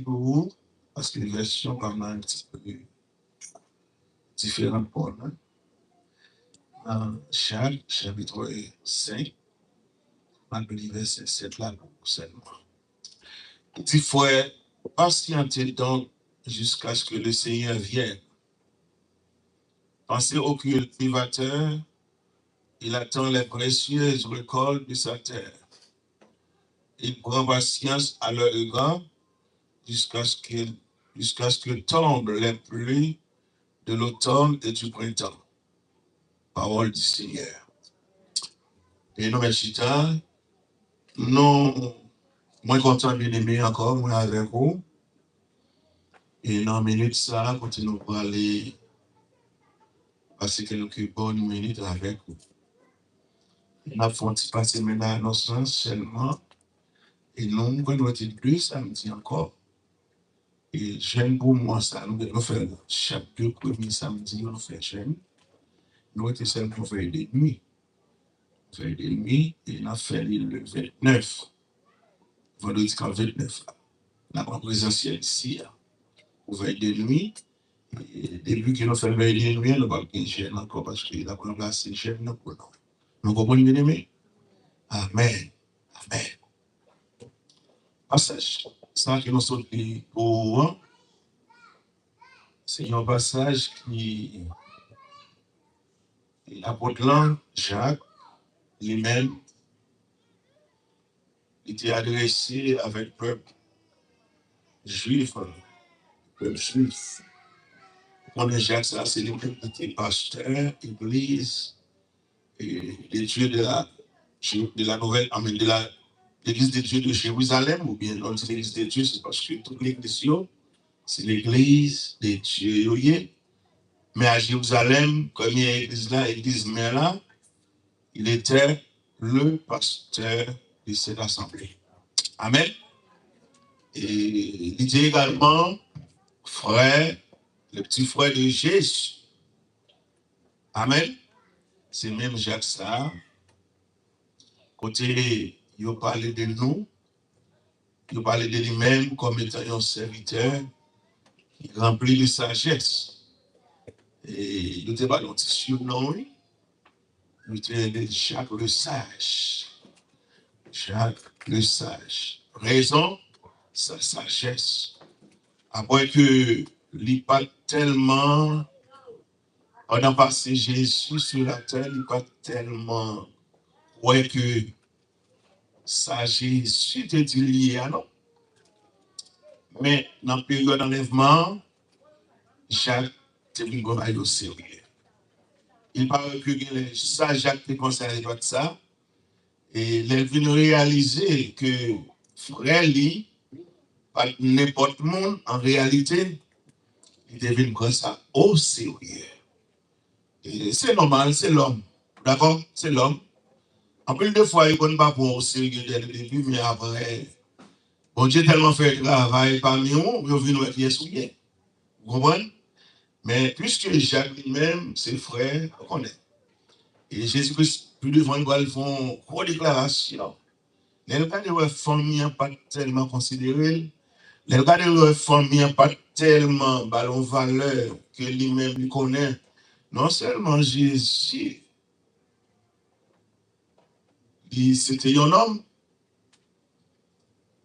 pour vous, parce que les versions quand même un petit peu différentes pour nous. Dans Jacques, chapitre 5, malgré verset 7 là, seulement. Il dit, frère, patientez donc jusqu'à ce que le Seigneur vienne. Pensez au cultivateur, il attend les précieuses récoltes de sa terre. Il prend patience à leur égard jusqu'à ce que tombent les pluies de l'automne et du printemps. Parole du Seigneur. Et nous, mes chita, nous, moi, content bien aimé encore, moi, avec vous. Et dans une minute, ça, continuons pour aller passer quelques bonnes minutes avec vous. On a fait passer maintenant nos sens seulement. Et nous, quand nous étions deux samedis encore, et j'aime pour moi ça, nous devons faire chaque deux premiers samedis, on fait jeune. Nous étions seulement pour faire des nuits. Faire des nuits, et on a fait le 29. Vendredi 29. La présentielle ici, pour veille de nuit. Et depuis que nous faisons veille de nuit, nous ne pouvons pas gêner encore parce que la première place, c'est gêne pour nous. Nous comprenons bien aimé? Amen. Amen. Passage. Ça que nous sommes pour c'est un passage qui l'apôtre Jacques lui-même était adressé avec le peuple juif. Peuple juif. Quand Jacques, ça, c'est le peuple qui était pasteur, église, et les dieux de la nouvelle, de l'église des dieux de Jérusalem, ou bien on dit l'église des dieux, c'est parce que toute l'église, c'est l'église des dieux. Mais à Jérusalem, comme il y a l'église là, l'église mère là, il était le pasteur de cette assemblée. Amen. Et il était également frère, le petit frère de Jésus. Amen. C'est même Jacques ça. Côté, il parlait de nous, il parlait de lui-même comme étant un serviteur qui remplit de sagesse. Et il n'était pas dans tissu, non, il était de Jacques le sage. Jacques le sage. Raison, sa sagesse. Après que il pas tellement, on a passé Jésus sur la terre, il pas tellement, ouais que ça Jésus était lié à nous. Mais dans la période d'enlèvement, Jacques était venu aller au sérieux. Il paraît que ça, Jacques était concerné par ça. Et il est venu réaliser que frère, lui, pas n'importe monde, en réalité, il devait prendre ça au sérieux. Et c'est normal, c'est l'homme. D'accord? C'est l'homme. En plus de fois, il ne pas pour au sérieux dès le début, mais après, bon Dieu tellement fait travail parmi nous, il vient mettre les souliers. Vous comprenez? Mais puisque Jacques lui-même, ses frères, on connaît. Et Jésus-Christ, plus devant nous, ils font une déclaration. Les cas de leur famille pas tellement considéré. Les cas de leur famille pas tellement ballon valeur que lui-même lui connaît. Non seulement Jésus, c'était un homme,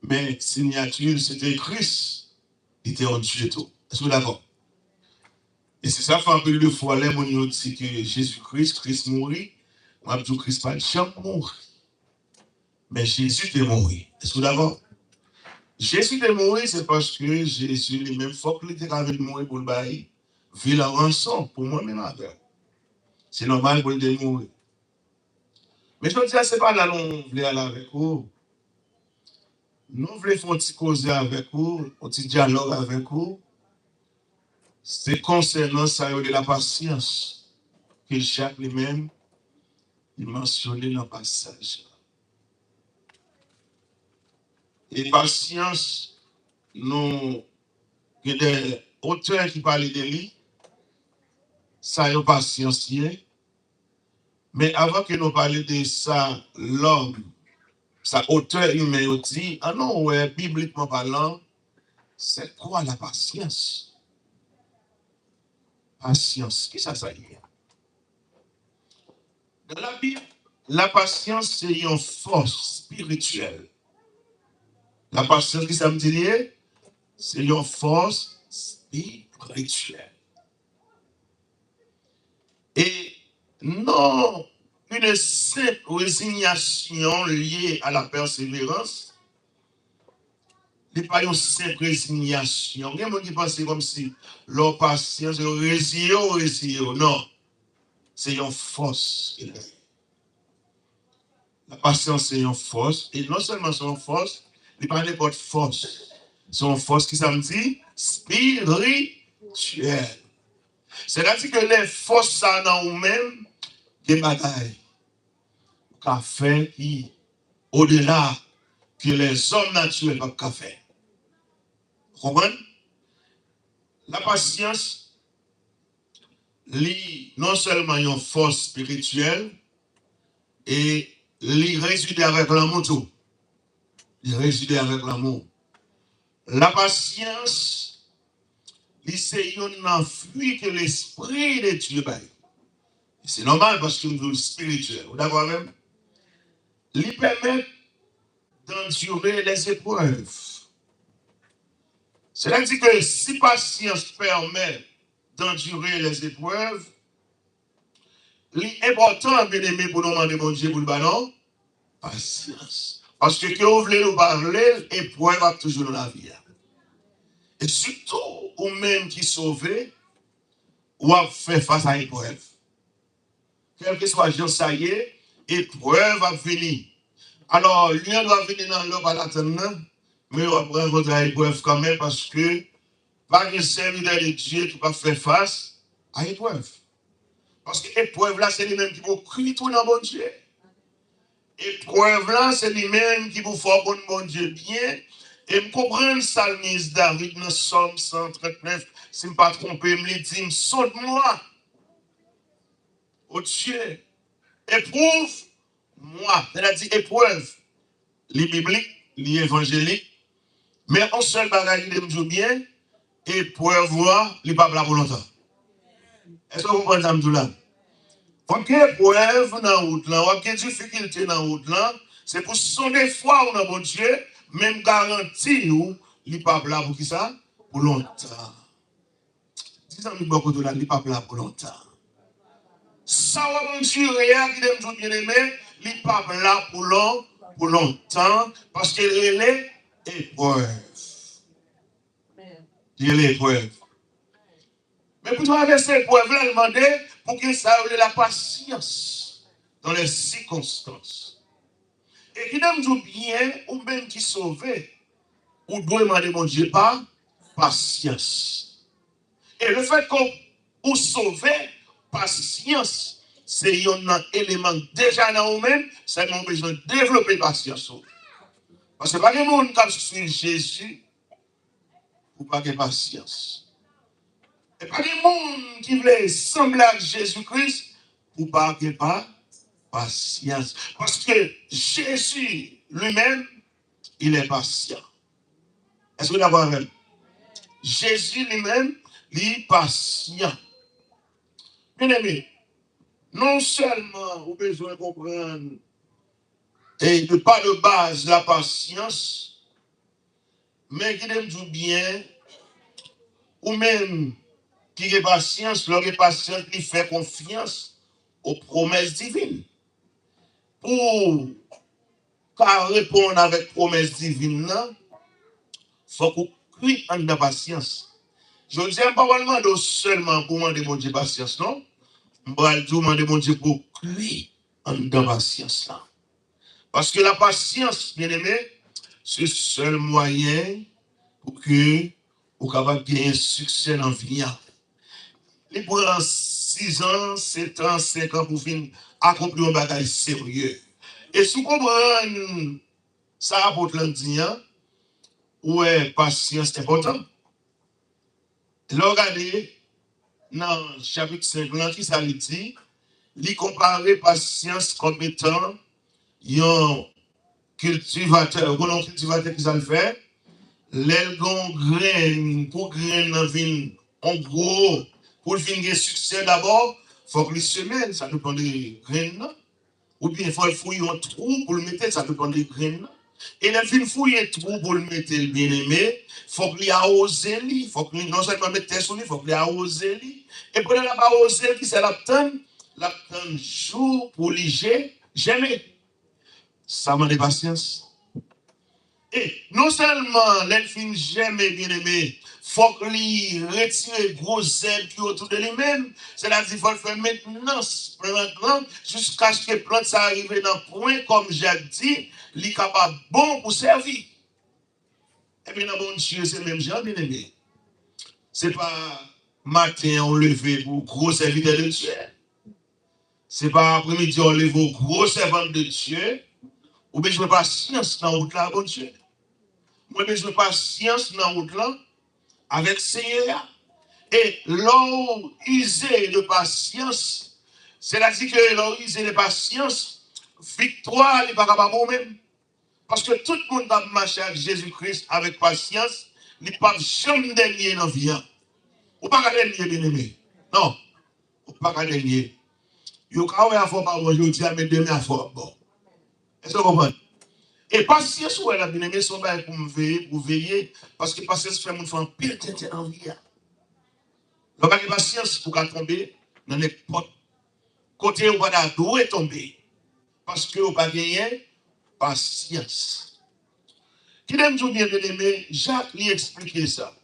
mais signature, c'était Christ. Il était un Dieu tout. Est-ce que vous d'accord? Et c'est ça, fait un peu de fois, là, on dit que Jésus-Christ, Christ mourit. Moi, je dis que Christ pas jamais mourir. Mais Jésus est mort. Est-ce que vous d'accord? Jésus est mort, c'est parce que Jésus lui-même, faut qu'il était avec mourir pour le bail, vu la rançon pour moi-même avec. C'est normal pour le mourir. Mais je veux dire, c'est pas là nous voulons aller avec vous. Nous voulons faire un petit causer avec vous, un petit dialogue avec vous. C'est concernant ça de la patience que Jacques lui-même il mentionnait dans le passage. Et patience, nous, il y a des auteurs qui parlent de lui, ça y est patience. Mais avant que nous parlions de ça, l'homme, sa auteur humain dit, ah non, ouais, bibliquement parlant, C'est quoi la patience? Patience, qui ça y est? Dans la Bible, la patience, c'est une force spirituelle. La patience, qui ça me dit? C'est une force spirituelle. Et non une simple résignation liée à la persévérance, n'est pas une simple résignation. Il y a des gens qui pensent comme si leur patience, leur résilience, non. C'est une force. La patience, c'est une force. Et non seulement c'est une force, il n'y a pas n'importe force. C'est une force qui ça me dit spirituelle. C'est-à-dire que les forces ça dans nous-mêmes, des bagailles, qu'a fait qui, au-delà que les hommes naturels ne peuvent pas faire. Vous comprenez? La patience, non seulement une force spirituelle, et il réside avec l'amour tout. Il réside avec l'amour. La patience, c'est une fruit que l'esprit de Dieu baille. C'est normal parce que nous sommes spirituels. Vous d'accord même? Il permet d'endurer les épreuves. C'est-à-dire que si patience permet d'endurer les épreuves, l'important, bien aimé, pour nous demander mon Dieu, pour le ballon, patience. Parce que quand vous voulez nous parler, l'épreuve va toujours dans la vie. Et surtout, ou même qui sauvé, ou a fait face à l'épreuve. Quel que soit le ça y est, épreuve va venir. Alors, lui doit venir dans l'eau à l'attendre, mais on va prendre votre épreuve quand même parce que pas de serviteur de Dieu qui va faire face à l'épreuve. Parce que l'épreuve là, c'est lui-même qui vous crie tout dans bon Dieu. Épreuve là, c'est lui-même qui vous fait bon Dieu bien. Et me comprendre ça, le ministre David, dans Somme 139, si je ne me pas trompé, me dit, saute-moi, oh Dieu, éprouve-moi. C'est-à-dire épreuve, les bibliques, les évangéliques, mais en seul bagage, il me dit bien, épreuve, il n'est pas là pour longtemps. Est-ce que vous comprenez ça, me là? Quand il y a épreuve dans la route, quand il y a difficulté dans la route, c'est pour son foi dans mon Dieu, même garantie, il n'est pas là pour qui ça? Pour longtemps. Si ça me dit beaucoup de là, il n'est pas là pour longtemps. Ça va mon Dieu, qui aime bien aimé, il n'est pas là pour longtemps, parce qu'il est épreuve. Il est épreuve. Mais pour traverser l'épreuve-là, il demandait pour que ça ait la patience dans les circonstances. Et qui aime tout bien, ou même qui sauve, ou doit demander mon Dieu par patience. Et le fait qu'on vous sauve, patience, c'est un élément déjà dans nous-mêmes, c'est mon besoin de développer patience. Parce que pas de monde qui suit Jésus, ou pas de patience. Et pas de monde qui veut sembler à Jésus-Christ, ou pas de patience. Parce que Jésus lui-même, il est patient. Est-ce que vous d'accord avec? Jésus lui-même, il est patient. Bien aimé, non seulement vous avez besoin de comprendre et de pas de base la patience, mais qui aime tout bien, ou même qui a patience, l'homme patient qui fait confiance aux promesses divines. Pour répondre avec promesses divines, il faut qu'on crie en de patience. Je ne dis pas vraiment seulement pour demander mon Dieu patience, non? Je vais demander mon Dieu pour crier en de patience là. Parce que la patience, bien aimé, c'est le seul moyen pour que vous capable de gagner un succès dans la vie. Il prend 6 ans, 7 ans, 5 ans pour finir accomplir un bagage sérieux. Et si vous comprenez ça apporte lundi, ouais, patience est important. Regardez, dans le chapitre 5, qui ça dit, il compare patience comme étant un cultivateur. Vous connaissez un cultivateur qui ça le fait? les graines, pour graines viennent en gros, pour venir succès d'abord, il faut que les semaines, ça dépend des graines. Ou bien il faut fouiller un trou pour le mettre, ça dépend des graines. Et les filles fouiller un trou pour le mettre, le bien aimé, il faut qu'il arrose, il faut que non seulement mettre sur lui, il faut qu'il arrose. Et pour la arrose, qui c'est l'aptane jour pour liger, jamais. Ça m'a de patience. Et non seulement les filles jamais bien aimé, faut qu'il retire gros zèle qui autour de lui-même. C'est-à-dire qu'il faut le faire maintenant, jusqu'à ce que les plantes arrivent dans le point, comme j'ai dit, il est capable bon pour servir. Et bien, bon Dieu, c'est même genre bien aimé. C'est pas matin on levé pour gros serviteur de Dieu. C'est pas après-midi on levé pour gros servant de Dieu. Ou bien je veux pas science dans la route là, bon Dieu. Moi, je veux pas science dans la route là. Avec Seigneur. Et l'on usé de patience, c'est-à-dire que l'on usé de patience, victoire n'est pas capable même. Parce que tout le monde a marché avec Jésus-Christ avec patience, il n'est pas jamais dernier dans la vie. Ou pas dernier, bien aimé. Non, ou pas dernier. Il y a un fois par aujourd'hui, mais demain fois. Bon. Est-ce que vous comprenez? Et patience, ouais, la bien aimé, son bail pour veiller, parce que patience fait mon faire pile tête en vie. Vous avez patience pour tomber dans n'importe côté où vous doit tomber. Parce que vous n'avez pas gagné patience. Qui aime bien aimé, Jacques lui expliqué ça.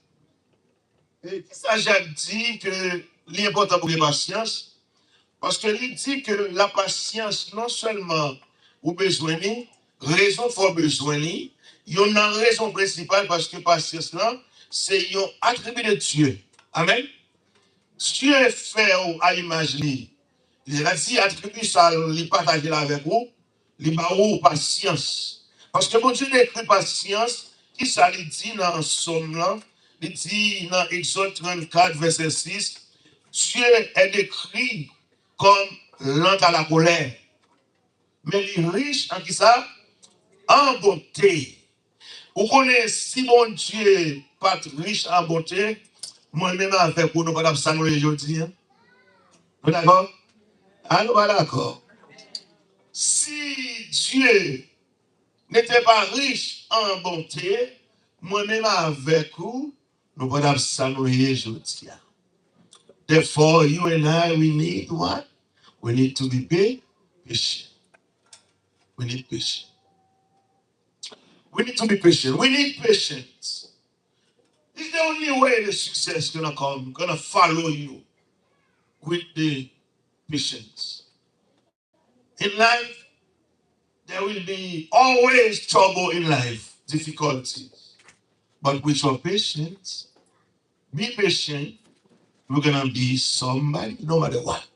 Et ça, Jacques dit que l'important pour la patience, parce qu'il dit que la patience, non seulement vous besoin, raison pour besoin, il y a une raison principale parce que patience, c'est un attribut de Dieu. Amen. Dieu est fait à imaginer. Il a dit attribut ça, il partage avec vous, il m'a eu patience. Parce que mon Dieu décrit patience, qui ça lui dit dans Somme là, il dit dans Exode 34, verset 6, Dieu est décrit comme lent à la colère. Mais il est riche en qui ça? En bonté. Vous connaissez, si mon Dieu n'est pas riche en bonté, moi-même avec vous, nous ne pouvons pas nous aujourd'hui. Vous d'accord? Ah, nous pas d'accord. Si Dieu n'était pas riche en bonté, moi-même avec vous, nous ne pouvons pas nous aujourd'hui. Therefore, you and I, we need what? We need to be patient. We need patience. We need to be patient. We need patience. It's the only way the success is gonna come, gonna follow you with the patience. In life, there will be always trouble in life, difficulties. But with your patience, be patient, we're gonna be somebody, no matter what.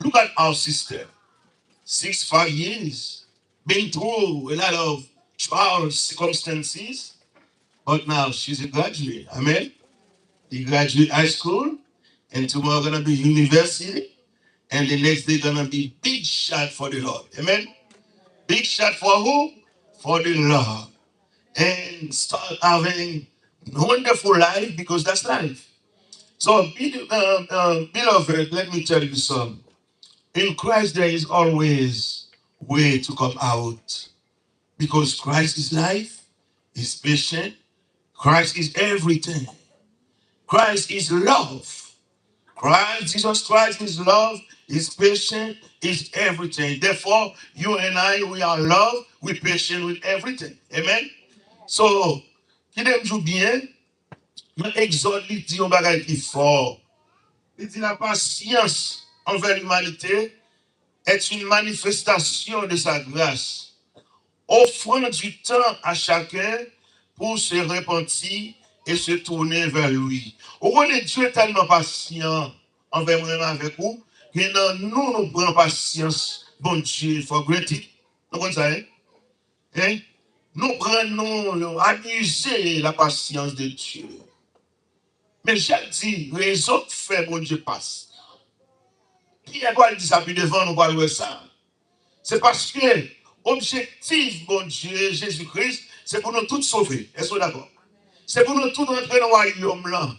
Look at our sister, 5 years, been through a lot of trials, circumstances, but now she's a graduate. Amen. He graduate high school, and tomorrow gonna be university, and the next day gonna be big shot for the Lord. Amen. Big shot for who? For the Lord. And start having a wonderful life because that's life. So, beloved, let me tell you something. In Christ, there is always way to come out because Christ is life, is patient. Christ is everything. Christ is love. Jesus Christ is love, is patient, is everything. Therefore, you and I, we are love, we're patient with everything. Amen. So, qui aime joue bien, dans Exode, il dit un bagage qui fort. Il dit la patience envers l'humanité est une manifestation de sa grâce, offrant du temps à chacun pour se repentir et se tourner vers lui. Au moins, Dieu est tellement patient envers moi-même avec vous, que nous prenons patience. Bon Dieu, il faut grandir. Nous comprenons ça, hein? Hein? Nous prenons, abuser la patience de Dieu. Mais j'ai dit, les autres faits, bon Dieu passe. Qui est quoi, il dit ça, puis devant, nous parlons de ça. C'est parce que, objectif, bon Dieu, Jésus-Christ, c'est pour nous tous sauver. Est-ce que vous d'accord? C'est pour nous tous rentrer dans le royaume là.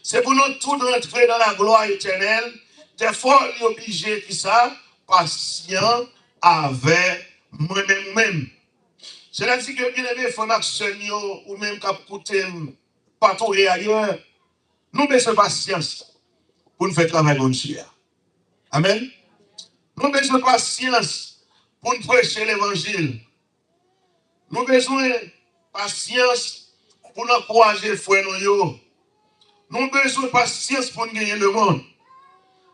C'est pour nous tous rentrer dans la gloire éternelle. Des fois, on est obligé, qui ça, patient avec moi-même. C'est-à-dire que bien aimé, frère Maxime, ou même Capoté, partout et ailleurs, nous besoin de patience pour nous faire travailler bon Dieu. Amen. Nous avons besoin de patience pour nous prêcher l'évangile. Nous avons besoin de patience pour nous encourager les frères. Nous avons besoin de patience pour nous gagner le monde.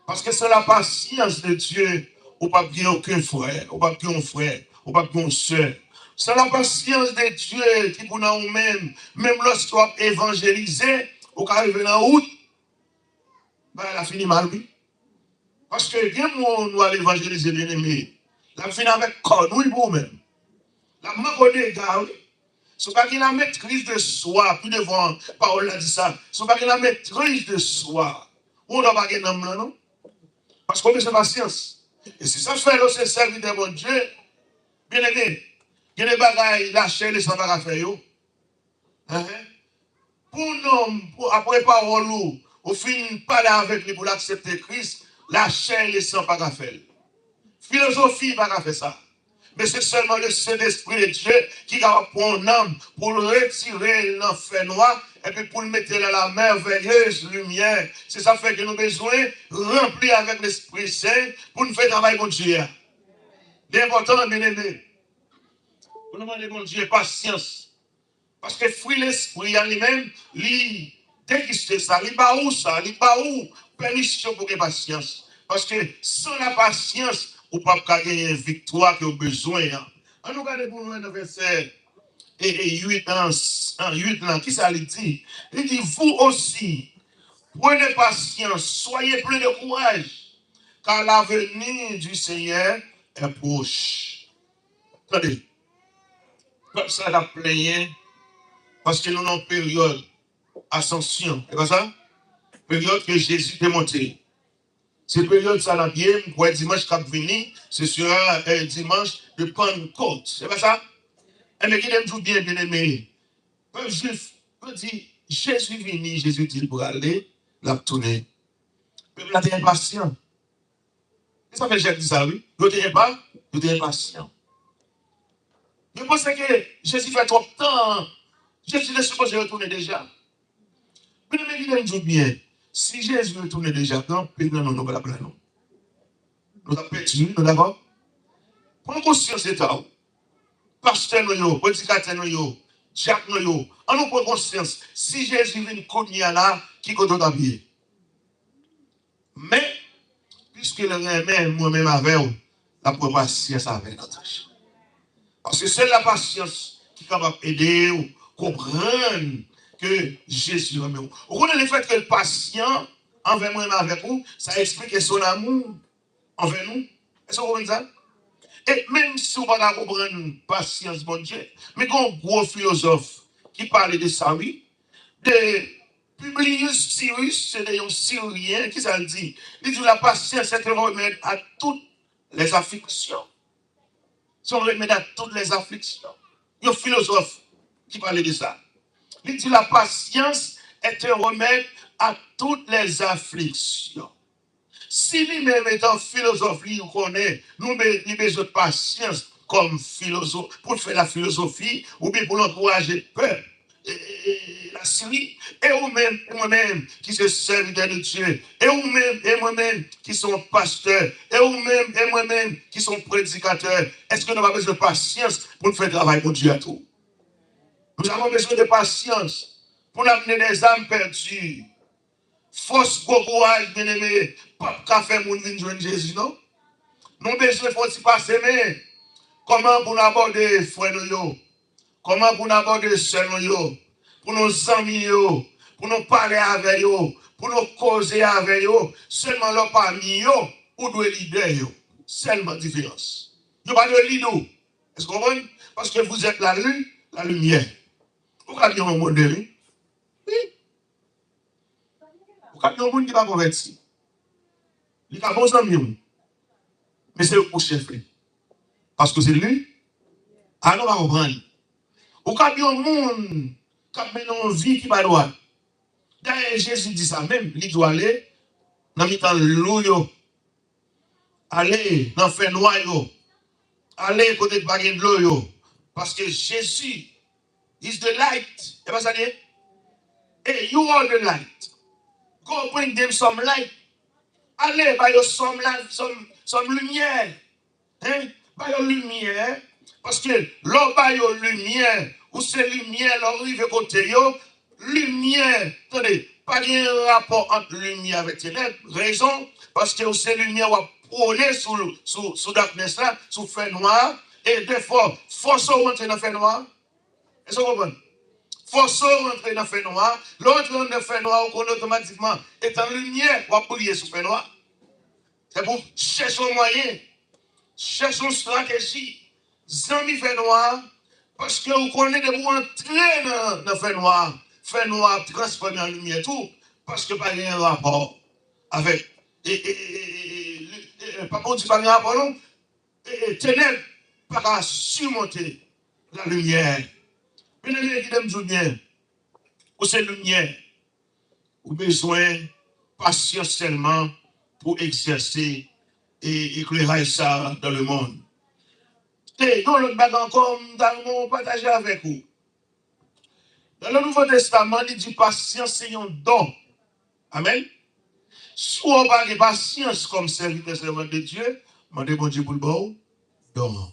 Parce que c'est la patience de Dieu. On ne peut pas gagner aucun frère, on ne peut pas gagner un frère, on ne peut pas gagner une soeur. C'est la patience de Dieu qui pour nous-mêmes, même lorsqu'on a évangélisé, on arrive dans la route, ben, elle a fini mal, oui. Parce que bien monde nous allons évangéliser bien aimé. La fin avec connu pour même. La main des gars, c'est pas qu'il a maîtrise de soi, plus devant parole a dit ça. C'est pas qu'il a maîtrise de soi. On doit pas gagner non. Parce qu'on a besoin de patience. Et si ça fait là, c'est serviteur de mon Dieu, bien aimé, il y a des bagailles, la chair, les sans bagailles faire yo. Pour nous, après parole, au fin parler avec lui pour l'accepter Christ, la chair, les sans bagailles faire. Philosophie, pas faire ça. Mais c'est seulement le Saint-Esprit de Dieu qui va prendre l'âme pour le retirer l'enfer noir et puis pour le mettre dans la merveilleuse lumière. C'est ça fait que nous avons besoin remplir avec l'Esprit Saint pour nous faire travailler mon Dieu. L'important, bien aimé, pour nous demander mon Dieu patience. Parce que fruit l'Esprit en lui-même, lui, déguster ça, il va où ça, il va où permission pour qu'il patience. Parce que sans la patience, on ne peut pas gagner une victoire que vous avez besoin. On nous regarde pour nous dans le verset 8 ans, qui ça lui dit? Il dit, vous aussi, prenez patience, soyez pleins de courage, car l'avenir du Seigneur est proche. Attendez, comme ça, la plaigné, parce que nous sommes en période ascension. C'est pas ça? Période que Jésus est monté. C'est période ça la bien, pour dimanche qui venu, ce sera un dimanche de Pentecôte. C'est pas ça? Et mais qui aime tout bien, bien aimé. Un juif peut dire, Jésus est venu, Jésus dit pour aller, la tourner. Peuple là, t'es impatient. Ça fait Jacques dit ça, oui. Vous t'es impatient. Je pense que Jésus fait trop de temps. Jésus est supposé retourner déjà. Mais il aime tout bien. Si Jésus retourne déjà, quand nous nous pas la plaine. Nous avons perdu, nous d'accord? Prends conscience de ça. Pasteur nous, prédicateur nous, Jacques nous, on nous prend conscience. Si Jésus vient cogner là, qui compte t'habiller. Mais, puisque le remet moi-même avec vous, la patience avec notre. Parce que c'est la patience qui est capable d'aider ou comprendre que Jésus remet vous. Vous connaissez le fait que le patient envers moi-même avec vous, ça explique son amour envers nous. Est-ce que vous comprenez ça? Et même si on ne va pas comprendre patience, mon Dieu, mais quand un gros philosophe qui parlait de ça, oui, de Publius Syrus, c'est un Syrien qui ça dit. Il dit la patience est un remède à toutes les afflictions. C'est un remède à toutes les afflictions. Il y a un philosophe qui parlait de ça. Il dit la patience est un remède à toutes les afflictions. Si lui-même étant philosophe, lui connaît, nous avons besoin de patience comme philosophe, pour faire la philosophie, ou bien pour encourager le peuple, la Syrie, et vous-même, et moi-même, qui sont serviteurs de Dieu, et vous-même, et moi-même, qui sont pasteurs, et vous-même, et moi-même, qui sont prédicateurs, est-ce que nous avons besoin de patience pour faire travail pour Dieu à tout? Nous avons besoin de patience pour amener les âmes perdues. Force, courage, bien aimé, pas qu'à faire mon vin joindre Jésus, non? Nous avons besoin de passer, mais comment pour nous aborder frères nous, comment pour nous aborder sœurs nous, pour nos amis, pour nous parler avec eux, pour nous causer avec eux, seulement là parmi eux, ou de leader, seulement différence. Il n'y a pas de leader. Est-ce que vous comprenez? Parce que vous êtes la lumière. Vous avez un monde de vie? Oui. Vous avez un monde qui va convertir. Il a bon ami, mais c'est pour chef. Parce que c'est lui. Alors, on va comprendre. Au cas du monde Quand maintenant vie qui pas droit. D'ailleurs, Jésus dit ça même, il doit aller dans le temps l'eau, aller dans le fait noir, aller côté de baguette de l'eau, parce que Jésus is the light. Et pas ça dit? Hey, you are the light. Go bring them some light. Allez, by your some light, some lumière. Hein? By your lumière. Parce que l'on by your lumière, ou c'est lumière, l'on arrive côté yo, lumière. Attendez, pas de rapport entre lumière avec ténèbres. Raison, parce que c'est lumière va prôner sous darkness là, sous fait noir. Et des fois, force rentrer dans le fait noir. Est-ce que vous comprenez? Force rentrer dans le fait noir. L'autre dans le fait noir, on connaît automatiquement. Et en lumière, on va briller sous le fait noir. C'est pour chercher un moyen, chercher une stratégie. Zami fait noir, parce que vous connaissez de vous entrer dans le fait noir transformé en lumière, tout, parce que pas un rapport avec. Pas pour dire pas un rapport, non. Ténèbres, pas surmonter la lumière. Mais les gens qui aiment bien, ou c'est lumière, ou besoin de patience seulement pour exercer et éclairer ça dans le monde. Et dans l'autre bague encore, nous allons partager avec vous. Dans le Nouveau Testament, il dit patience, c'est un don. Amen. Si on parle de patience comme serviteur de Dieu, demandez bon Dieu pour le bon don.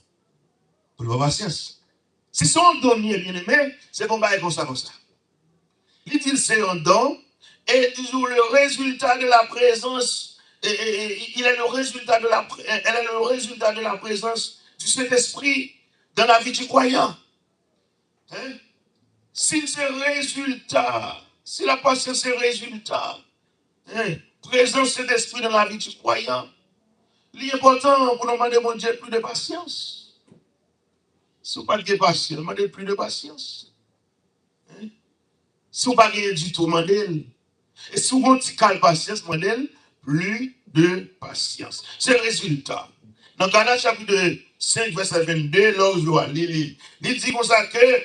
Pour le patience. Si c'est un don, bien aimé, c'est qu'on va comme ça, comme ça. Il dit c'est un don, et toujours le résultat de la présence, il est le résultat de elle est le résultat de la présence du Saint-Esprit dans la vie du croyant. Hein? Si c'est résultat, si la patience est résultat, hein, présence de Saint-Esprit dans la vie du croyant, l'important pour nous demander mon Dieu plus de patience. Si vous n'avez pas de patience, demandez plus de patience. Hein? Si vous n'avez pas du tout, demandez. Et si vous avez patience, demandez plus de patience. C'est le résultat. Dans Galates chapitre 5, verset 22, là où je vois, il dit comme ça que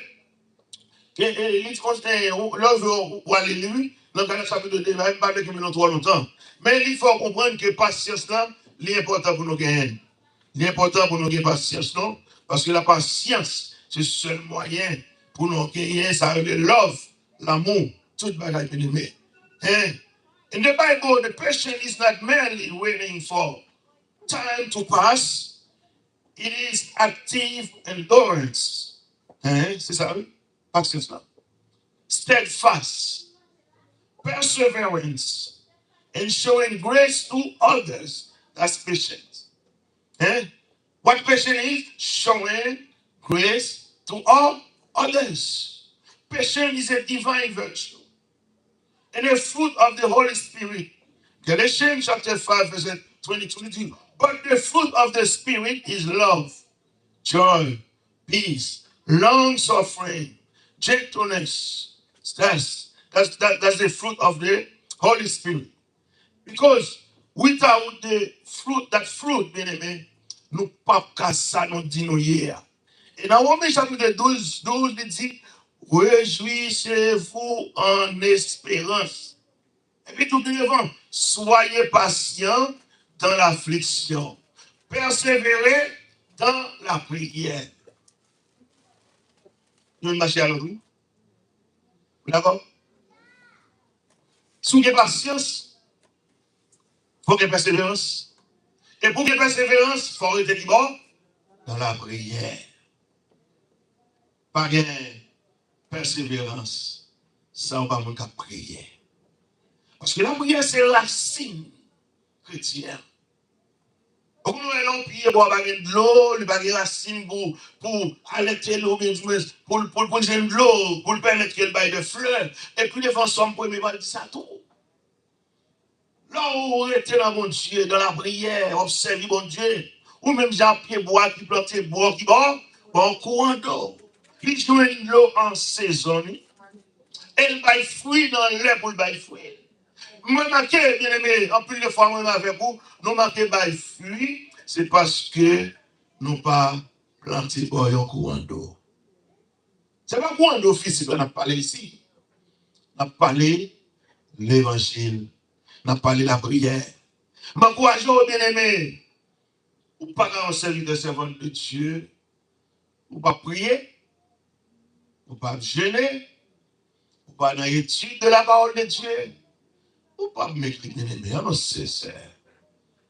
là où aller lui, dans Galates chapitre 2, il ne va pas avec nous trop longtemps. Mais il faut comprendre que patience là, l'important pour nous gagner. L'important pour nous gagner patience, non? Parce que la patience, c'est le seul moyen pour nous gagner, ça veut dire love, l'amour, toute bagaille bien aimée. Hein? In the Bible, the patient is not merely waiting for time to pass, it is active endurance. Hein? C'est ça, oui? Patience là. Steadfast, perseverance, and showing grace to others. That's patience. Eh? What patience is? Showing grace to all others. Patience is a divine virtue and a fruit of the Holy Spirit. Galatians chapter 5, verse 22. But the fruit of the Spirit is love, joy, peace, long suffering, gentleness. That's the fruit of the Holy Spirit. Because without the fruit, bien aimé, nous pas qu'à ça nous dit nous hier. Et dans Romains chapitre 12, il dit, réjouissez-vous en espérance. Et puis tout devant, soyez patients dans l'affliction. Persévérez dans la prière. Nous marchons à l'autre. D'accord? Si vous avez patience, il faut que persévérance. Et pour que persévérance, il faut être libre dans la prière. Pas de persévérance sans pas mon prière. Parce que la prière, c'est la racine chrétienne. Pour nous, allons prier pour avoir de l'eau, le bagage racine pour allaiter l'eau, pour poser de l'eau, pour permettre qu'elle baille de fleurs. Et puis, les façons pour me dire ça tout. Là où vous êtes dans mon Dieu, dans la prière, observez mon Dieu, ou même Jean-Pierre Bois qui plantait bois qui bon courant d'eau. Il joue de l'eau en saison. Elle baille fruit dans l'air pour le baille fruit. Moi, marqué, bien aimé, en plus de fois, moi, avec vous, nous marquons baille fruit, c'est parce que nous pas planté bois en courant d'eau. C'est pas pour un office qu'on a parlé ici. On a parlé l'évangile. On a parlé la prière. M'encourage au bien-aimé. Ou pas dans un service de servant de Dieu. Ou pas prier. Ou pas jeûner. Ou pas dans l'étude de la parole de Dieu. Ou pas make it, bien-aimé. I don't say so.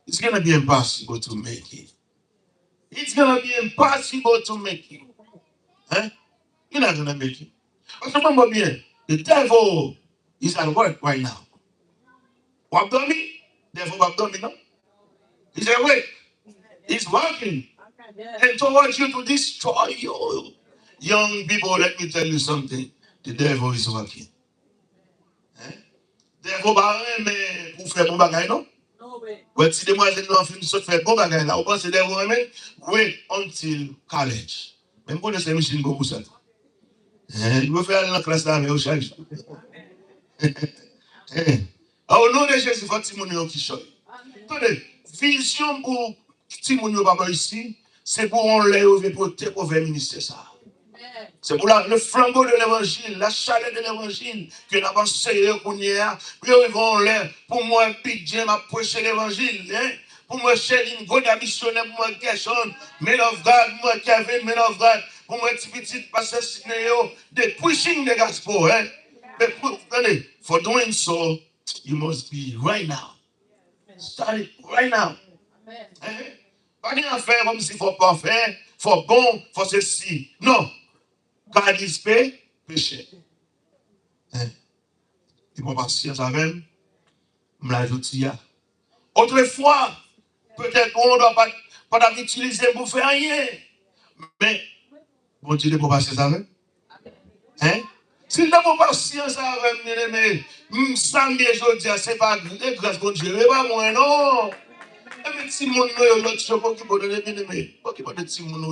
It's going to be impossible to make it. It's going to be impossible to make it. Hein? You're not going to make it. Parce que remember bien, the devil is at work right now. What done me? Devil what done me, no? He's at work. He's working. And towards you to destroy you. Young people, let me tell you something. The devil is working. Hein? Devil va mais pour faire bon bagay, non? Ouais, si demoiselles n'ont fini de faire bon bagay là, vous pensez que devil aimer? Wait until college. Même quand c'est machine beaucoup ça. Il veut faire la classe là avec au charge. Au nom de Jésus, il faut que Timounio qui chante. Attendez, vision pour Timounio Baba ici, c'est pour on lève pour le ministère ça. C'est pour le flambeau de l'évangile, la chaleur de l'évangile que nous avons essayé pour nous. Puis ils vont l'air pour moi, Big Jim, à prêcher l'évangile. Pour moi, Chéline, Goda missionnaire, pour moi, Gershon, man of God, pour moi, Kevin, man of God, pour moi, petit pasteur Sidney, the pushing the gospel. But for doing so, you must be right now. Start it right now. Pas rien faire comme s'il ne faut pas faire, il faut bon, il faut ceci. Non. God is péché. Il faut patience avec moi. Je l'ajoute. Autrefois, peut-être on ne doit pas utiliser pour faire rien. Mais, bon Dieu, il faut patience avec moi. S'il n'a pas patience avec moi, mais samedi et jeudi, ce n'est pas grâce à Dieu, mais pas moi, non. Mais si mon nom est l'autre chose, pas qu'il peut donner bien aimé. Pas qu'il peut donner si mon nom,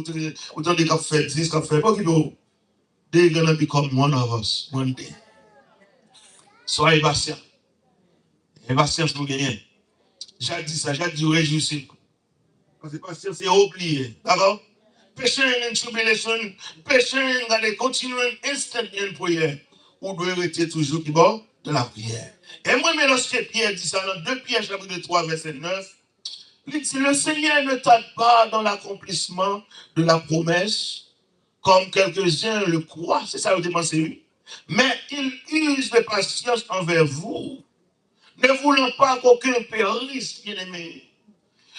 autant de café, 10 cafés, pas qu'il peut. They're going to become one of us one day. Soyez patient. Et patience pour gagner. J'ai dit ça, j'ai dit réjouissez. Parce que patience, c'est oublier. D'accord? Patient in tribulation, patient in continuing instant in prayer. Ou doit rester toujours qui bon de la prière. Et moi, mais lorsque Pierre dit ça dans 2 Pierre chapitre 3, verset 9, il dit, le Seigneur ne tarde pas dans l'accomplissement de la promesse, comme quelques-uns le croient, c'est ça que vous pensez, oui. Mais il use de patience envers vous, ne voulant pas qu'aucun périsse, bien aimé.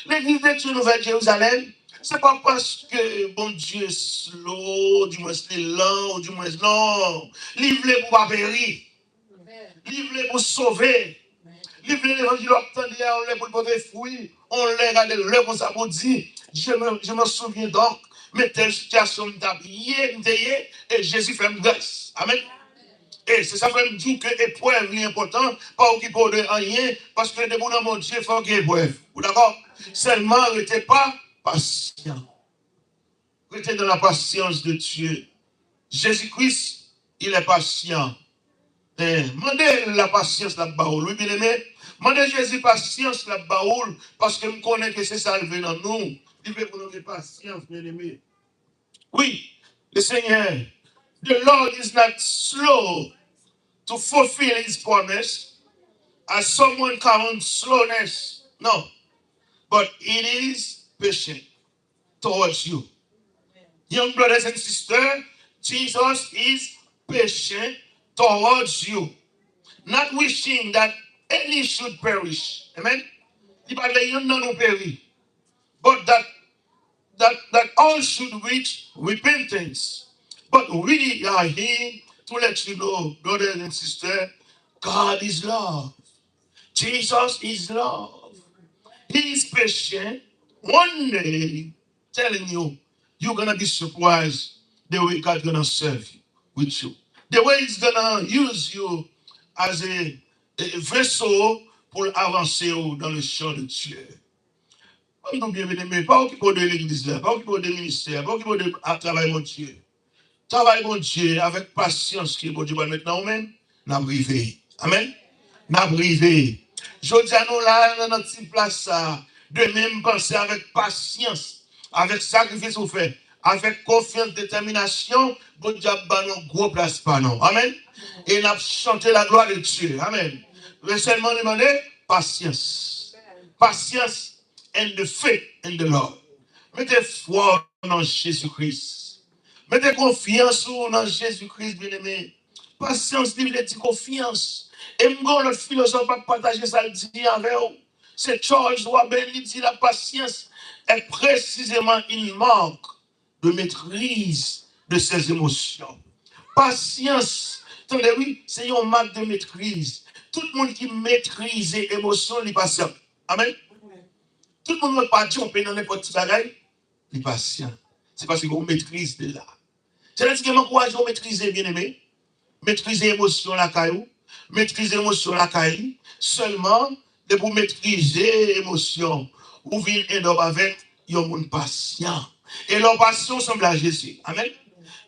L'église de Dieu Nouvelle Jérusalem, c'est pas parce que bon Dieu est slow, du moins c'est lent, ou du moins non. Livre-les pour pas périr. Livre-les pour sauver. Livre-les l'évangile, on les pour porter fruit. On les regarde le comme ça pour dire, je me souviens donc, mais telle situation m'tablier, et Jésus fait une grâce. Amen. Et c'est ça que me dit que l'épreuve est importante, pas occuper de rien, parce que de mon Dieu, il faut qu'il y ait épreuve. Vous d'accord? Seulement, n'était pas patient. Restez dans la patience de Dieu. Jésus-Christ, il est patient. Demandez la patience la baoule. Oui, bien aimé. Demandez Jésus patience la baoule, parce que je connais que c'est ça le venant nous. Il veut pour nous patience, bien aimé. Oui, le Seigneur, the Lord is not slow to fulfill his promise, as someone counts slowness. No. But it is patient towards you. Young brothers and sisters, Jesus is patient towards you. Not wishing that any should perish. Amen? But that all should reach repentance. But we are here to let you know, brothers and sisters, God is love. Jesus is love. He is patient. One day, telling you, you're going to be surprised the way God's going to serve you, with you. The way He's going to use you as a vessel pour avancer dans le champ de Dieu. Pas bien-aimé, pas occuper de l'église, pas occuper de ministère, pas occuper de travail, mon Dieu. Travail, mon Dieu, avec patience, qui est bon Dieu, maintenant, même, n'a brivé. Amen. N'a brivé. Je dis à nous là, dans notre petite place, de même penser avec patience, avec sacrifice au fait. avec confiance, détermination, bon Dieu a une gros place par nous. Amen. Et n'a chanté la gloire de Dieu. Amen. Le seulement demander patience. Patience and the faith in the Lord. Mettez foi en Jésus-Christ. Mettez confiance en Jésus-Christ, bien-aimé. Patience, il dit confiance. Et moi, le philosophe va partager ça, le dit avec vous. C'est George Wabel, il dit la patience est précisément une marque de maîtrise de ses émotions. Patience, attendez, oui, c'est une marque de maîtrise. Tout le monde qui maîtrise les émotions, il est patient. Amen. Tout le monde ne peut pas jumper dans n'importe quel bagage, il est patient. C'est parce qu'on maîtrise de là. C'est-à-dire que m'encourage à maîtriser, bien aimé. Maîtriser l'émotion la caillou. Maîtriser l'émotion la caillou. Seulement, de pour maîtriser l'émotion, ou vivre un homme avec un monde patient. Et leur passion semble à Jésus. Amen.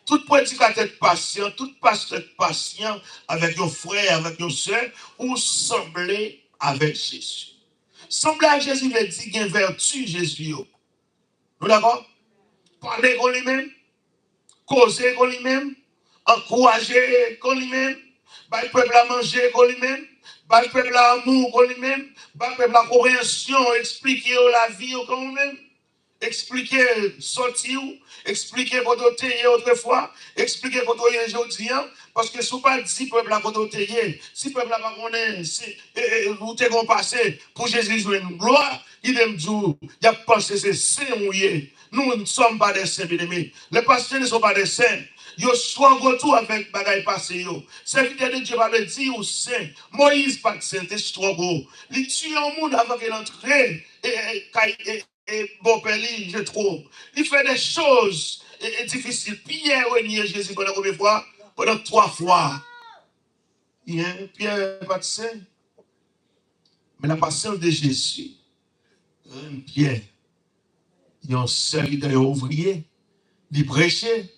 Tout prédicateur patient, tout pasteur patient avec nos frères, avec nos soeurs, ou sembler avec Jésus. Sembler à Jésus veut dire qu'il y a une vertu Jésus. Nous d'accord? Parler comme lui-même, causer comme lui-même, encourager comme lui-même, le peuple à manger comme lui-même, le peuple à amour comme lui-même, le peuple à compréhension, expliquer la vie comme lui-même. Expliquer sortir, expliquer votre t'es autrefois, expliquer votre aujourd'hui, parce que si vous pas dit peuple à votre t'es, si peuple à pas connaît, si vous t'es passé pour Jésus jouer une gloire, il aime dire, il a pensé c'est saint mouillé. Nous ne sommes pas des saints bien-aimés. Les pasteurs ne sont pas des saints. Yo soit retour avec bagaille passé yo. Serviteur de Dieu va le dire au saint. Moïse pas de saint, c'est trop beau. Il tue un monde avant qu'il entre et bon père, je trouve. Il fait des choses difficiles. Pierre renié Jésus pendant combien de fois? Pendant 3 fois. Pierre n'est pas de saint. Mais la patience de Jésus, Pierre, il y a un serviteur ouvrier, il prêchait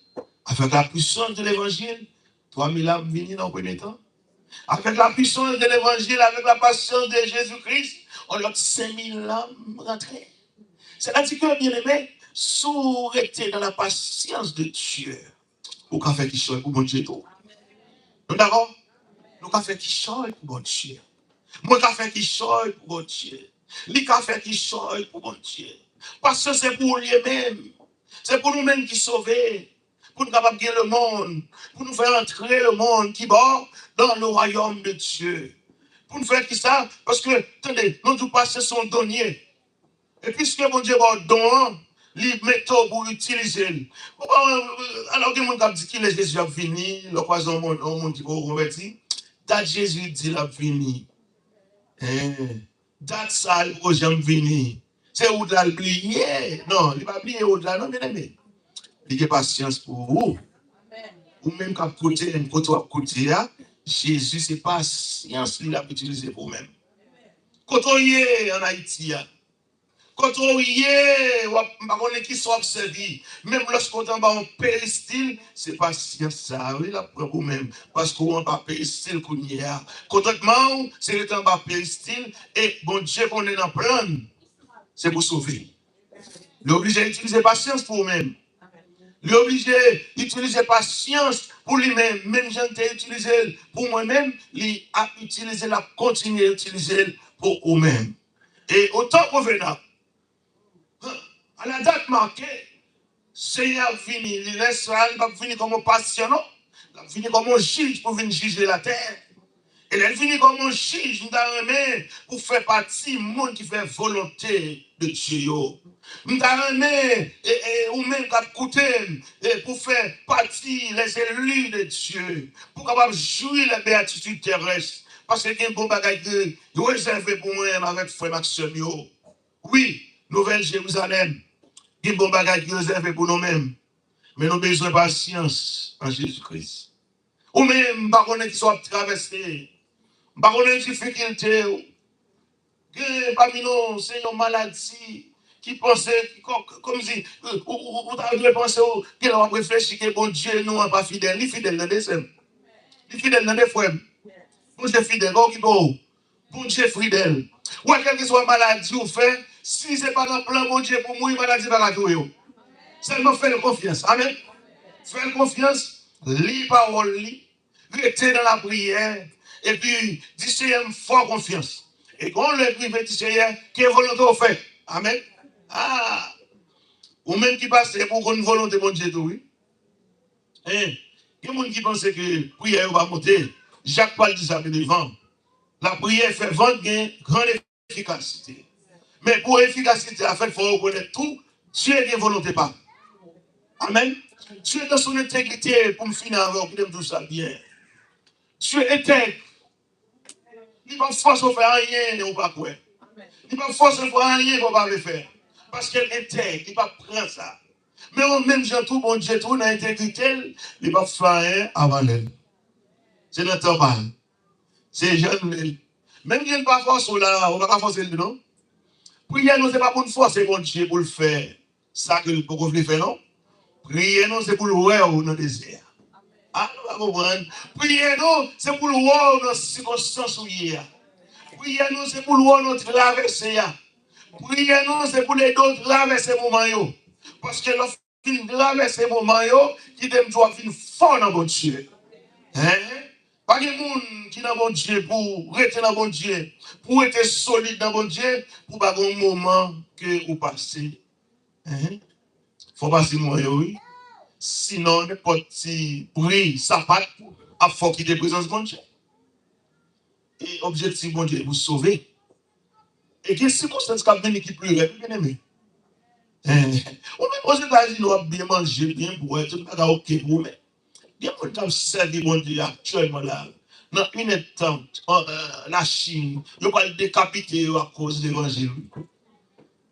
avec la puissance de l'évangile. 3000 âmes venues dans le premier temps. Avec la puissance de l'évangile, avec la patience de Jésus-Christ, on a 5000 âmes rentrées. C'est-à-dire que, bien aimé, s'arrêter dans la patience de Dieu, ou qu'a fait qui choisit pour bon Dieu tout. Nous d'accord? Nous qu'a fait qui choisit pour bon Dieu. Moi qu'a fait qui choisit pour bon Dieu. Lui qu'a fait qui choisit pour bon Dieu. Parce que c'est pour lui-même. C'est pour nous-mêmes qui sauver. Pour nous capables de gagner le monde. Pour nous faire entrer le monde qui bord dans le royaume de Dieu. Pour nous faire qui ça? Parce que, attendez, nous nous passons son donnier. Et puisque mon Dieu va don, les méthodes pour utiliser. Alors que mon dit qu'il est Jésus a fini, le croisant au monde qui va convertir. Date Jésus dit la fini. Date ça, le projet fini. C'est où de l'oublier. Non, il va oublier où de là, non, bien aimé. Il y a patience pour vous. Ou même quand côté, Jésus, c'est patience qu'il a utilisé pour vous-même. Quand on y est en Haïti, quand on y est, on est qui sont observés, même lorsqu'on est en péristyle, c'est pas ça, oui, la preuve vous-même, parce qu'on n'est pas péristyle qu'on y a. Contrairement, c'est le temps bas péristyle, et bon Dieu, qu'on est dans plan, c'est pour sauver. L'obligé d'utiliser patience pour vous-même. L'obligé d'utiliser patience pour lui-même. Même j'en ai utilisé pour moi-même, il a utilisé, la continuer à utiliser pour vous-même. Et autant convenable, à la date marquée, Seigneur fini, il laisse il va venir comme un patient, non? Il va venir comme un juge pour venir juger la terre. Et elle finit comme un juge pour faire partie du monde qui fait volonté de Dieu. Nous ou même pour faire partie les élus de Dieu, pour capable jouir la béatitude terrestre. Parce qu'il y a un bon bagage réservé pour moi avec frère Maxime. Oui, Nouvelle Jérusalem, il y a un bon bagage réservé pour nous-mêmes. Mais nous avons besoin de patience en Jésus-Christ. Ou même, par contre, qui soit traversé. Par contre, une difficulté. Parmi nous, c'est une maladie qui pensait, comme si, vous avez pensé, qu'il a réfléchi que bon Dieu, nous, n'est pas fidèle. Il est fidèle dans des semaines. Il est fidèle dans des frères. Bon Dieu fidèle, bon Dieu fidèle. Ou quelle que soit maladie ou fait, si ce n'est pas dans le plan, bon Dieu, pour moi, maladie va la jouer. Seulement faire confiance. Amen. Faire confiance, lis parole, rester dans la prière, et puis, discerner fort confiance. Et quand on le privé discerner, quelle volonté on fait? Amen. Ah, ou même qui passe pour une volonté de Dieu, oui. Hein? Il y a des gens qui pensent que la prière va monter. Jacques Paul dit ça devant. La prière fait vendre une grande efficacité. Mais pour efficacité, il faut reconnaître tout. Dieu est volonté pas. Amen. Dieu est dans son intégrité pour me finir avec tout ça bien. Dieu est intègre. Il ne va pas forcer à faire rien ou pas quoi. Il ne va pas forcer à faire rien pour pas le faire. Parce qu'elle est intègre. Il ne va pas prendre ça. Mais en même temps, tout bon Dieu, tout dans l'intégrité, il ne va pas faire rien avant elle. C'est notre mal. C'est jeune. Même si il ne va pas forcer là, on ne va pas forcer le non. Prière, nous, ce n'est pas pour nous forcer bon Dieu pour le faire. Ça que nous pouvons faire, non? Prière, nous, c'est pour le voir dans le désert. Ah, nous allons comprendre. Prière, nous, c'est pour le voir dans les circonstances où il y a. Prière, nous, c'est pour le voir dans notre traversée. Prière, nous, c'est pour les autres traverser ces moments. Parce que lorsqu'on traverse ces moments, qui doit venir fort dans mon Dieu. Hein? Pas de monde qui dans mon Dieu pour rester dans mon Dieu, pour être solide dans mon Dieu, pour pas un moment que vous passez. Hein? Faut passer moi, oui. Sinon, n'importe qui bruit, ça patte, à faut qu'il ait présence de mon Dieu. Et objectif, mon Dieu, vous sauver. Et quelles circonstances qui viennent qui pleurent, bien aimé. On même aux États-Unis, on va bien manger, bien boire, tout le monde OK pour vous. Il y a beaucoup de servi mon Dieu actuellement là. Dans une étape, la Chine, ils vont le décapiter à cause de l'évangile.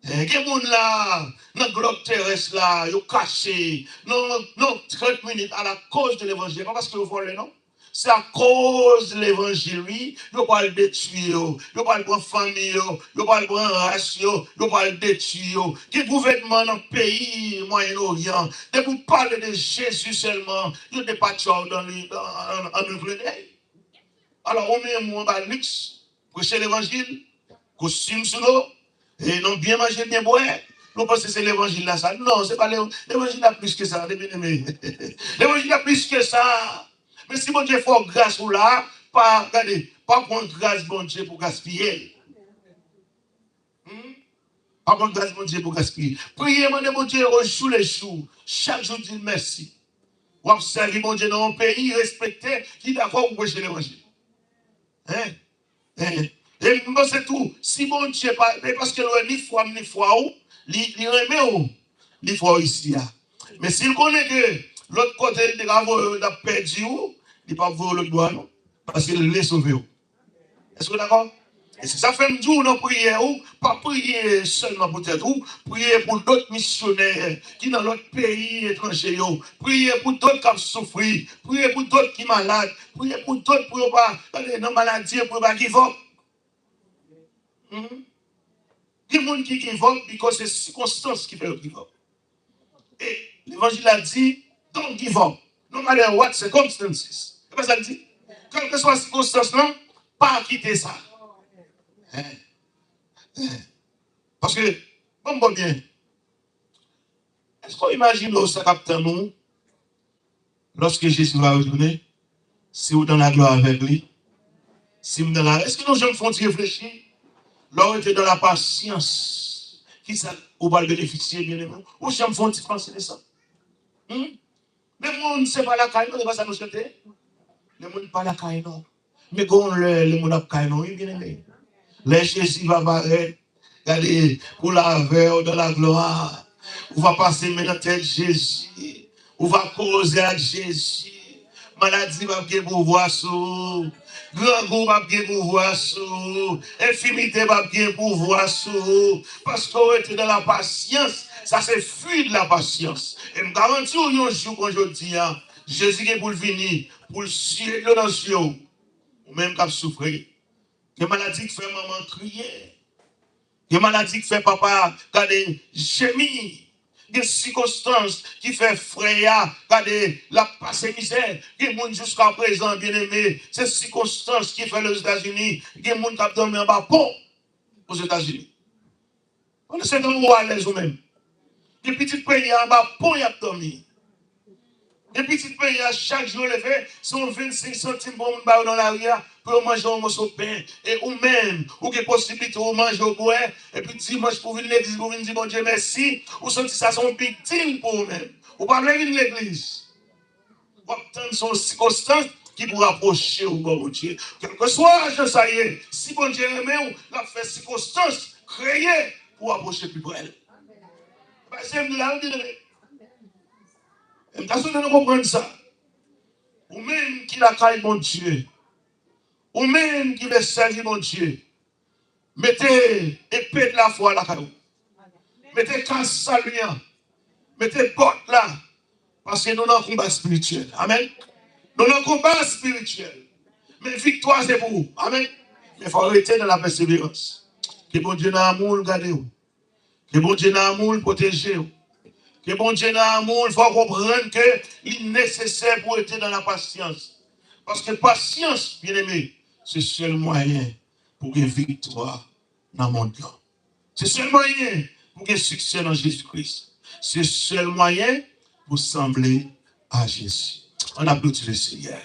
Il y a des gens là, dans le globe terrestre là, ils sont cachés. Non, 30 minutes à la cause de l'évangile. Pas parce que vous volez, non? C'est à cause de l'évangile, oui. Ils vont le détruire, ils vont le prendre famille, ils vont le prendre race, ils vont le détruire. Qui gouvernement dans le pays Moyen-Orient, de vous parler de Jésus seulement, ils ne pas dans le alors, on met un mot en luxe, prêcher l'évangile, costume sous l'eau, et non bien manger, bien boire. Nous pensons que c'est l'évangile là, ça. Non, c'est pas l'évangile a plus que ça, les bien-aimés. L'évangile a plus que ça. Mais si mon Dieu fait grâce ou là, pas, regardez, pas prendre grâce, mon Dieu, pour gaspiller. Pas prendre grâce, mon Dieu, pour gaspiller. Priez, mon Dieu, au jour les jours. Chaque jour, dit merci. Vous observez, mon Dieu, dans un pays respecté, qui est d'accord pour prêcher l'évangile. Hein? Hein? Et moi, c'est tout. Si mon Dieu, parce que ni foi, où, il remet où, ni foi ici. Mais s'il connaît que l'autre côté, il a perdu, il ne peut pas voir le doigt, non? Parce qu'il l'a sauvé. Est-ce que d'accord? Et si ça fait un jour dans la prière, pas prier seulement pour tête, prier pour d'autres missionnaires qui sont dans l'autre pays étranger, prier pour d'autres qui souffrent, prier pour d'autres qui sont malades, prier pour d'autres pour ne pas dans la maladie, pour ne pas give up. Il y a des gens qui give up parce que c'est circonstances qui font give up. Et l'évangile a dit, don't give up, no matter what circumstances. C'est pas ça qu'il dit? Quelle que soit la circonstance, non, pas quitter ça. Parce que, bon bien, est-ce qu'on imagine au capitaine nous, lorsque Jésus va retourner, si vous dans la gloire avec lui, si vous dans la... Est-ce que nos gens font réfléchir? L'on était dans la patience, qui ça, ou va le bénéficier, bien aimé? Ou gens font penser de ça? Mais moi, on ne sait pas la caille, c'est pas ça nous souhaiter. Le monde pas la caille, non. Mais quand le monde a caille, non, bien aimé. Les Jésus va barrer, regardez, pour la veille dans la gloire. On va passer maintenant tête Jésus. On va causer avec Jésus. Maladie va bien pouvoir sous. Grand goût va bien pouvoir sous. Infimité va bien pouvoir sous. Parce qu'on était dans la patience. Ça c'est fuir de la patience. Et je garantis un jour quand je dis, Jésus est pour venir, pour le ciel dans le ciel. Ou même qu'à souffrir. Que maladie qui fait maman crier. Que maladie qui fait papa gémir. Des circonstances qui fait frère, la passé misère. Il y a des gens jusqu'à présent, bien aimé. Ces circonstances qui fait les États-Unis. Il y a des gens qui ont dormi en bas pont aux États-Unis. On essaie de voir à l'aise ou même. Des petits pays en bas, pour y dormi. Des petits pays à chaque jour levé, sont 25 centimes pour me dans la rue pour manger un morceau de pain. Et ou même, ou que possibilité de manger au bois, et puis dimanche pour venir l'église, pour venir dire bon Dieu merci, ou senti ça son big deal pour vous-même. Ou pas venir l'église. Ou attendre son circonstance qui pour approcher au bon Dieu. Quel que soit l'argent, ça y est, si bon Dieu aime, on a fait circonstance créée pour approcher plus près. C'est là, on dit, et personne ne comprend ça. Ou même qui la caille mon Dieu. Ou même qui veut servir mon Dieu. Mettez épée de la foi à la caille. Mettez casse saluant. Mettez porte là. Parce que nous avons un combat spirituel. Amen. Nous avons un combat spirituel. Mais victoire c'est pour vous. Amen. Mais il faut arrêter dans la persévérance. Que bon Dieu n'a amour garder vous. Que bon Dieu n'a amour protéger vous. Que bon Dieu n'a amour, il faut comprendre que il est nécessaire pour être dans la patience. Parce que patience, bien aimé, c'est le seul moyen pour une victoire dans le monde. C'est le seul moyen pour un succès dans Jésus-Christ. C'est le seul moyen pour sembler à Jésus. On applaudit le Seigneur.